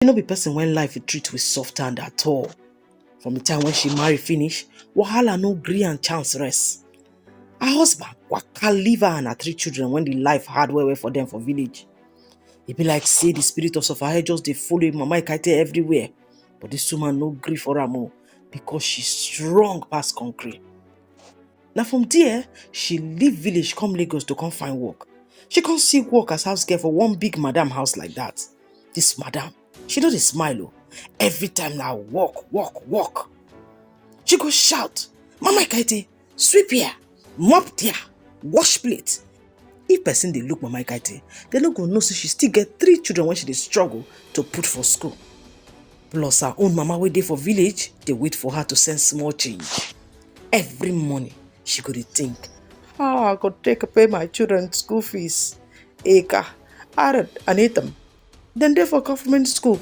no be person when life will treat with soft hand at all. From the time when she marry finish, wahala no gree and chance rest. Her husband waka leave her and her 3 children when the life hard well for them for village. E be like say the spirit of Sofahia just dey follow Mama Ekaete everywhere. But this woman no gree for am o, because she strong pass concrete. Now from there, she leave village come Lagos to come find work. She come see work as house girl for one big madam house like that. This madam, she no dey smile o. Every time na work. She go shout, "Mama Ekaete, sweep here, mop there, wash plate." If person dey look Mama Ekaete, they no go know say she still get 3 children when she dey struggle to put for school. Plus her own mama wey dey for village dey wait for her to send small change. Every morning, she go dey think, how I go take pay my children school fees? Eka, Arad and Etam, dem dey for government school.